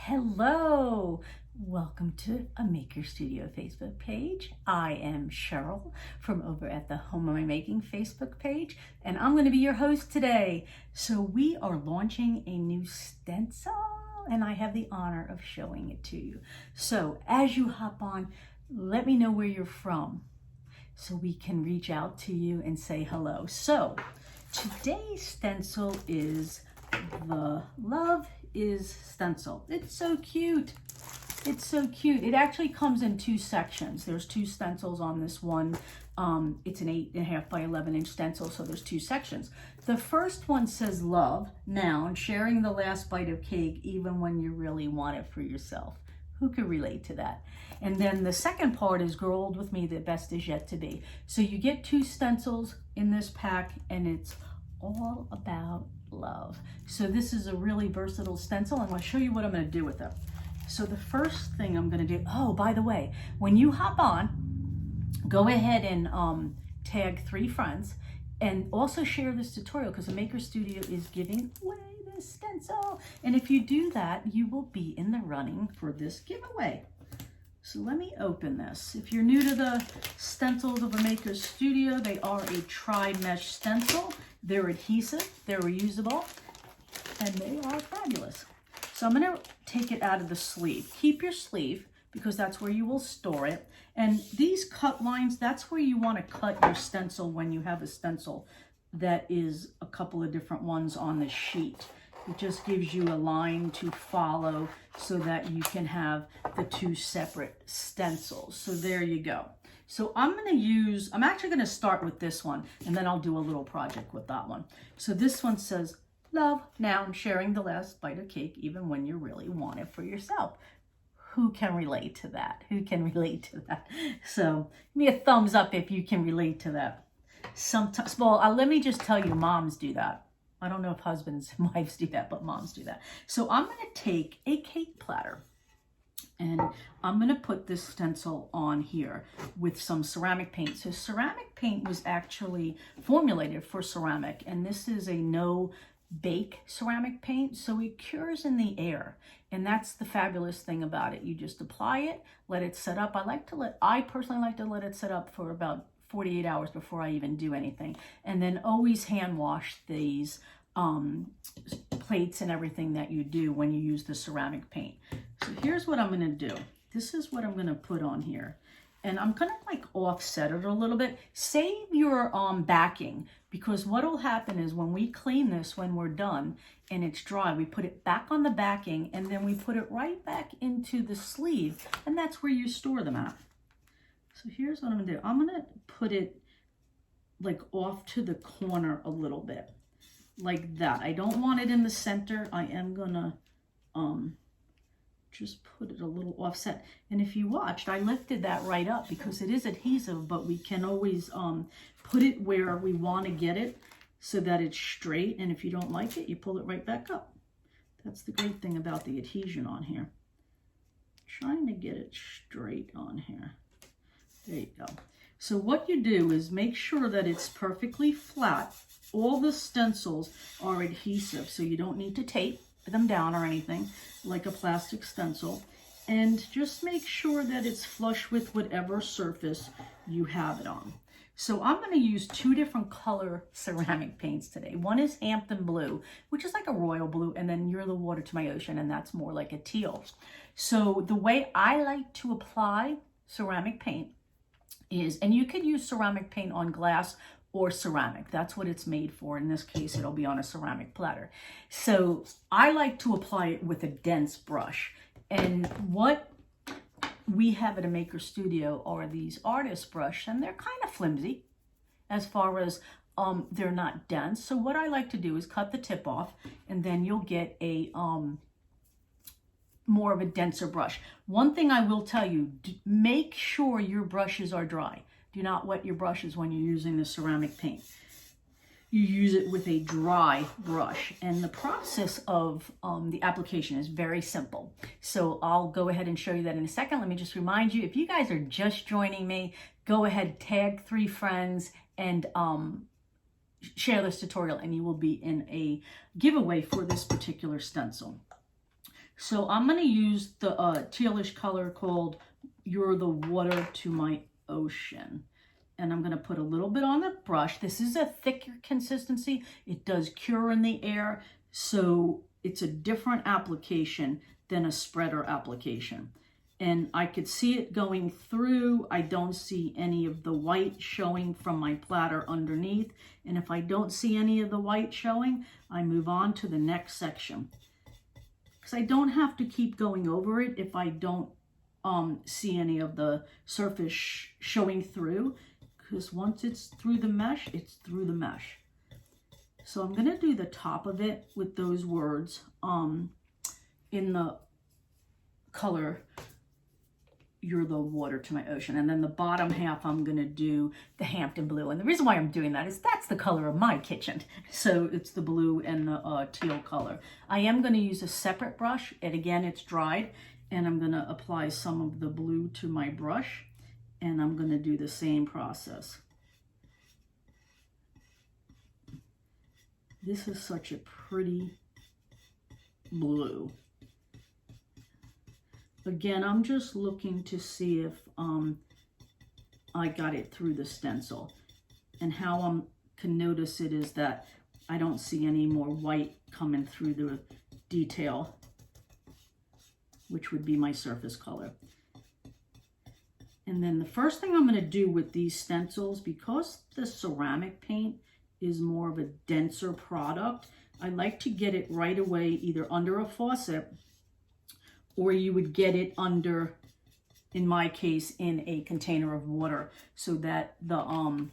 Hello, welcome to a Maker Studio Facebook page. I am Cheryl from over at the Home of My Making Facebook page, and I'm going to be your host today. So we are launching a new stencil, and I have the honor of showing it to you. So as you hop on, let me know where you're from so we can reach out to you and say hello. So today's stencil is the Love Is Stencil. It's so cute. It's so cute. It actually comes in two sections. There's two stencils on this one. It's an 8.5 by 11-inch stencil, so there's two sections. The first one says love, noun, sharing the last bite of cake even when you really want it for yourself. Who could relate to that? And then the second part is grow old with me, the best is yet to be. So you get two stencils in this pack, and it's all about love. So this is a really versatile stencil. I'm going to show you what I'm going to do with it. So the first thing I'm going to do, oh, by the way, when you hop on, go ahead and tag 3 friends and also share this tutorial because the Maker Studio is giving away this stencil. And if you do that, you will be in the running for this giveaway. So let me open this. If you're new to the stencils of a Maker Studio, they are a tri-mesh stencil. They're adhesive, they're reusable, and they are fabulous. So I'm gonna take it out of the sleeve. Keep your sleeve because that's where you will store it. And these cut lines, that's where you wanna cut your stencil when you have a stencil that is a couple of different ones on the sheet. It just gives you a line to follow so that you can have the two separate stencils. So there you go. So I'm actually gonna start with this one and then I'll do a little project with that one. So this one says, love, noun, sharing the last bite of cake even when you really want it for yourself. Who can relate to that? Who can relate to that? So give me a thumbs up if you can relate to that. Sometimes, well, let me just tell you, moms do that. I don't know if husbands and wives do that, but moms do that. So I'm gonna take a cake platter and I'm gonna put this stencil on here with some ceramic paint. So ceramic paint was actually formulated for ceramic, and this is a no bake ceramic paint, so it cures in the air. And that's the fabulous thing about it. You just apply it, let it set up. I personally like to let it set up for about 48 hours before I even do anything. And then always hand wash these plates and everything that you do when you use the ceramic paint. So here's what I'm gonna do. This is what I'm gonna put on here. And I'm gonna like offset it a little bit. Save your backing, because what'll happen is when we clean this, when we're done and it's dry, we put it back on the backing and then we put it right back into the sleeve, and that's where you store them at. So here's what I'm gonna do. I'm gonna put it like off to the corner a little bit, like that. I don't want it in the center. I am gonna just put it a little offset. And if you watched, I lifted that right up because it is adhesive, but we can always put it where we want to get it so that it's straight. And if you don't like it, you pull it right back up. That's the great thing about the adhesion on here. Trying to get it straight on here. There you go. So what you do is make sure that it's perfectly flat. All the stencils are adhesive, so you don't need to tape them down or anything like a plastic stencil. And just make sure that it's flush with whatever surface you have it on. So I'm going to use 2 different color ceramic paints today. One is Hampton Blue, which is like a royal blue, and then You're the Water to My Ocean, and that's more like a teal. So the way I like to apply ceramic paint is, and you could use ceramic paint on glass or ceramic. That's what it's made for. In this case, it'll be on a ceramic platter. So I like to apply it with a dense brush. And what we have at a Maker Studio are these artist brush, and they're kind of flimsy as far as they're not dense. So what I like to do is cut the tip off, and then you'll get a more of a denser brush. One thing I will tell you, make sure your brushes are dry. Do not wet your brushes when you're using the ceramic paint. You use it with a dry brush, and the process of the application is very simple. So I'll go ahead and show you that in a second. Let me just remind you, if you guys are just joining me, go ahead, tag 3 friends and share this tutorial, and you will be in a giveaway for this particular stencil. So I'm going to use the tealish color called You're the Water to My Ocean. And I'm going to put a little bit on the brush. This is a thicker consistency. It does cure in the air, so it's a different application than a spreader application. And I could see it going through. I don't see any of the white showing from my platter underneath. And if I don't see any of the white showing, I move on to the next section. Because I don't have to keep going over it if I don't see any of the surface showing through. Because once it's through the mesh, it's through the mesh. So I'm going to do the top of it with those words in the color You're the Water to My Ocean. And then the bottom half, I'm going to do the Hampton blue. And the reason why I'm doing that is that's the color of my kitchen. So it's the blue and the teal color. I am going to use a separate brush. And again, it's dried. And I'm going to apply some of the blue to my brush. And I'm going to do the same process. This is such a pretty blue. Again, I'm just looking to see if I got it through the stencil. And how I can notice it is that I don't see any more white coming through the detail, which would be my surface color. And then the first thing I'm going to do with these stencils, because the ceramic paint is more of a denser product, I like to get it right away, either under a faucet, or you would get it under, in my case, in a container of water, so that the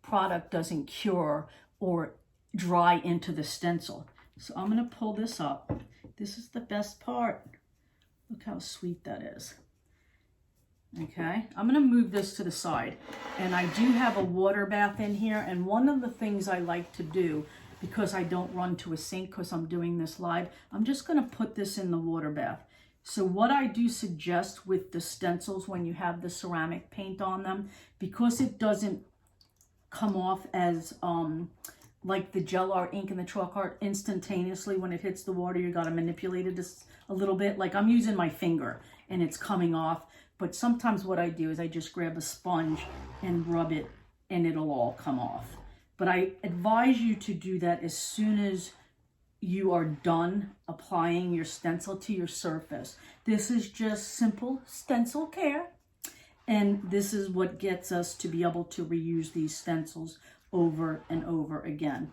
product doesn't cure or dry into the stencil. So I'm going to pull this up. This is the best part. Look how sweet that is. Okay, I'm going to move this to the side. And I do have a water bath in here. And one of the things I like to do, because I don't run to a sink because I'm doing this live, I'm just going to put this in the water bath. So what I do suggest with the stencils when you have the ceramic paint on them, because it doesn't come off as like the gel art ink and the chalk art instantaneously when it hits the water, you got to manipulate it just a little bit. Like I'm using my finger and it's coming off. But sometimes what I do is I just grab a sponge and rub it and it'll all come off. But I advise you to do that as soon as you are done applying your stencil to your surface. This is just simple stencil care. And this is what gets us to be able to reuse these stencils over and over again.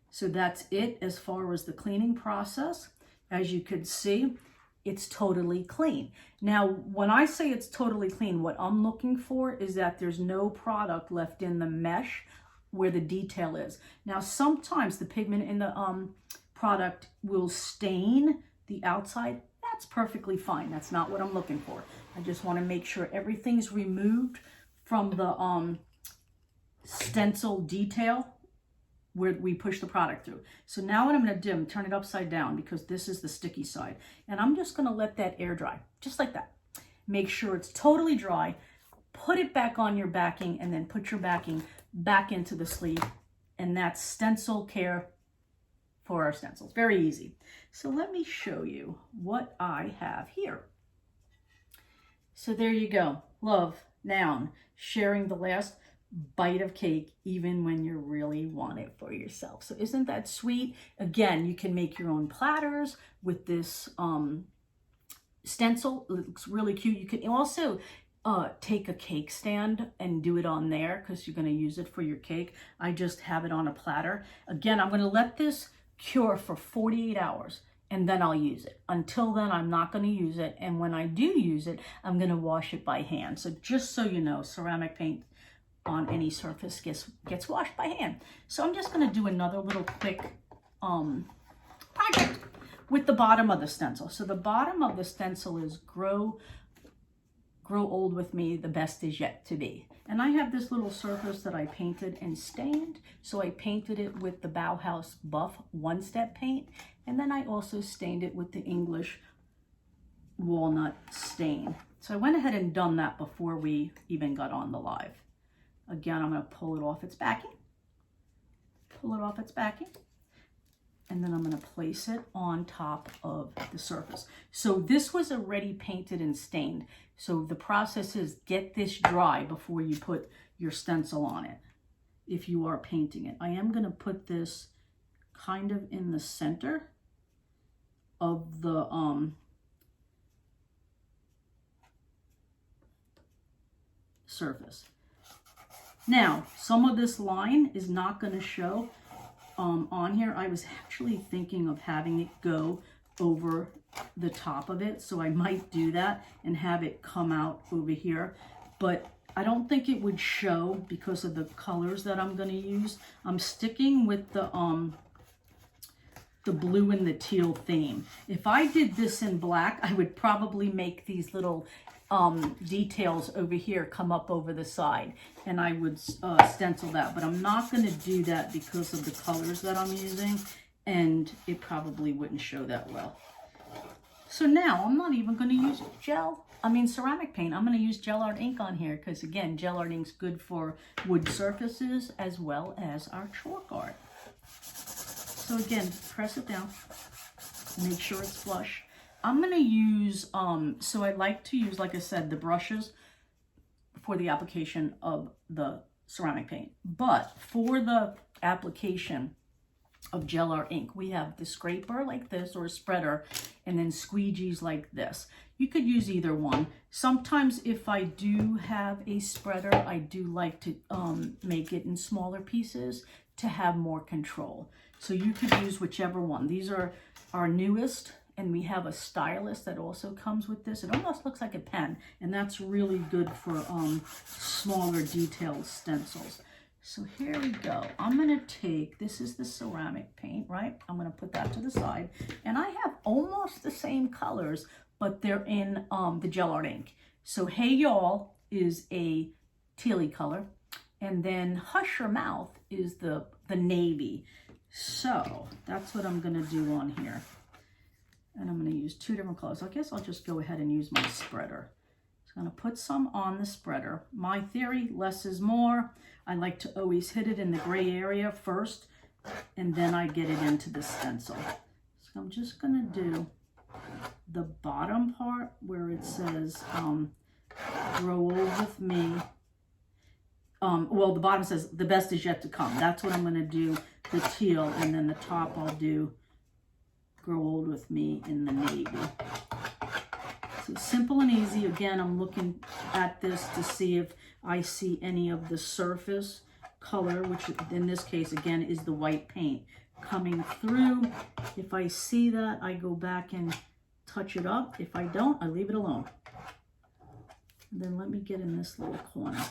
So that's it as far as the cleaning process. As you could see, it's totally clean. Now, when I say it's totally clean, what I'm looking for is that there's no product left in the mesh where the detail is. Now, sometimes the pigment in the product will stain the outside. That's perfectly fine. That's not what I'm looking for. I just want to make sure everything's removed from the stencil detail where we push the product through. So now what I'm going to do, I'm turn it upside down because this is the sticky side. And I'm just going to let that air dry, just like that. Make sure it's totally dry. Put it back on your backing and then put your backing back into the sleeve. And that's stencil care for our stencils. Very easy. So let me show you what I have here. So there you go. Love, noun, sharing the last bite of cake even when you really want it for yourself. So isn't that sweet? Again, you can make your own platters with this stencil. It looks really cute. You can also take a cake stand and do it on there because you're going to use it for your cake. I just have it on a platter. Again, I'm going to let this cure for 48 hours and then I'll use it. Until then, I'm not going to use it. And when I do use it, I'm going to wash it by hand. So just so you know, ceramic paint on any surface gets washed by hand. So I'm just going to do another little quick project with the bottom of the stencil. So the bottom of the stencil is grow old with me, the best is yet to be. And I have this little surface that I painted and stained. So I painted it with the Bauhaus Buff one-step paint. And then I also stained it with the English walnut stain. So I went ahead and done that before we even got on the live. Again, I'm going to pull it off its backing. Pull it off its backing. and then I'm going to place it on top of the surface. So this was already painted and stained. So the process is get this dry before you put your stencil on it, if you are painting it. I am going to put this kind of in the center of the surface. Now, some of this line is not going to show on here. I was actually thinking of having it go over the top of it, so I might do that and have it come out over here, but I don't think it would show because of the colors that I'm going to use. I'm sticking with the blue and the teal theme. If I did this in black, I would probably make these little details over here come up over the side, and I would stencil that, but I'm not going to do that because of the colors that I'm using, and it probably wouldn't show that well. So now I'm not even going to use ceramic paint. I'm going to use gel art ink on here because, again, gel art ink's good for wood surfaces as well as our chalk art. So again, press it down, make sure it's flush. I'm going to use, so I like to use, like I said, the brushes for the application of the ceramic paint. But for the application of gel art ink, we have the scraper like this, or a spreader, and then squeegees like this. You could use either one. Sometimes if I do have a spreader, I do like to make it in smaller pieces to have more control. So you could use whichever one. These are our newest, and we have a stylus that also comes with this. It almost looks like a pen, and that's really good for smaller detailed stencils. So here we go. I'm gonna take, this is the ceramic paint, right? I'm gonna put that to the side, and I have almost the same colors, but they're in the gel art ink. So Hey Y'all is a tealy color, and then Hush Your Mouth is the navy. So that's what I'm gonna do on here. And I'm gonna use two different colors. I guess I'll just go ahead and use my spreader. So I'm gonna put some on the spreader. My theory, less is more. I like to always hit it in the gray area first, and then I get it into the stencil. So I'm just gonna do the bottom part where it says, grow old with me. Well, the bottom says, the best is yet to come. That's what I'm gonna do, the teal, and then the top I'll do grow old with me in the navy. So simple and easy. Again, I'm looking at this to see if I see any of the surface color, which in this case, again, is the white paint coming through. If I see that, I go back and touch it up. If I don't, I leave it alone. And then let me get in this little corner.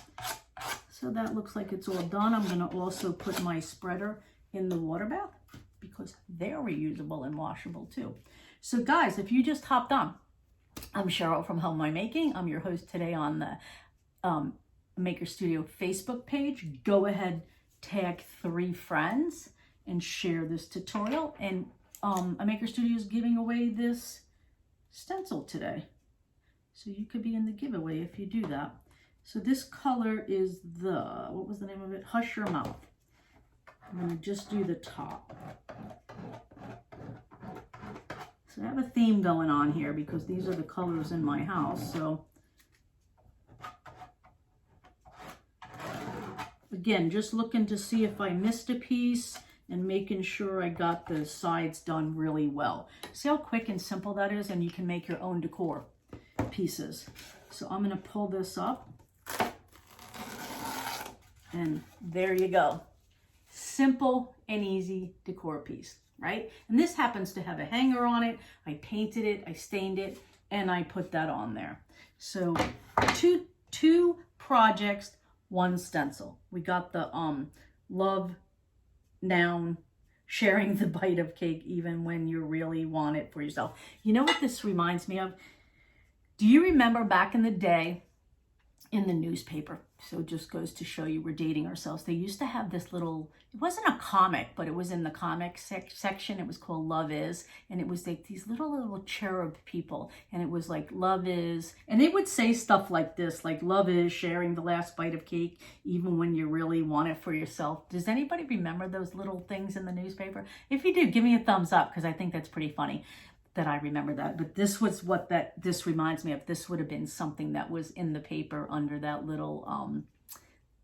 So that looks like it's all done. I'm going to also put my spreader in the water bath because they're reusable and washable too. So guys, if you just hopped on, I'm Cheryl from Home My Making. I'm your host today on the Maker Studio Facebook page. Go ahead, tag 3 friends and share this tutorial. And a Maker Studio is giving away this stencil today. So you could be in the giveaway if you do that. So this color is the, what was the name of it? Hush Your Mouth. I'm going to just do the top. So I have a theme going on here because these are the colors in my house. So again, just looking to see if I missed a piece and making sure I got the sides done really well. See how quick and simple that is? And you can make your own decor pieces. So I'm going to pull this up. And there you go. Simple and easy decor piece, right? And this happens to have a hanger on it. I painted it, I stained it, and I put that on there. So two projects, one stencil. We got the love noun, sharing the bite of cake even when you really want it for yourself. You know what this reminds me of? Do you remember back in the day in the newspaper. So it just goes to show you we're dating ourselves. They used to have this little, it wasn't a comic, but it was in the comic section. It was called Love Is, and it was like these little cherub people, and it was like love is, and they would say stuff like this, like love is sharing the last bite of cake even when you really want it for yourself. Does anybody remember those little things in the newspaper? If you do, give me a thumbs up, because I think that's pretty funny that I remember that. But this was what this reminds me of. This would have been something that was in the paper under that little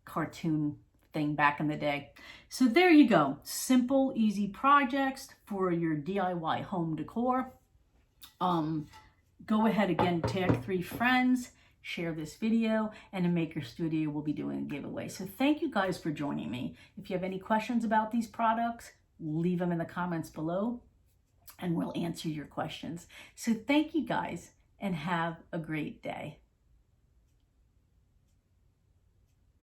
cartoon thing back in the day. So there you go. Simple, easy projects for your DIY home decor. Go ahead again, tag 3 friends, share this video, and in Maker Studio we'll be doing a giveaway. So thank you guys for joining me. If you have any questions about these products, leave them in the comments below, and we'll answer your questions. So thank you guys, and have a great day.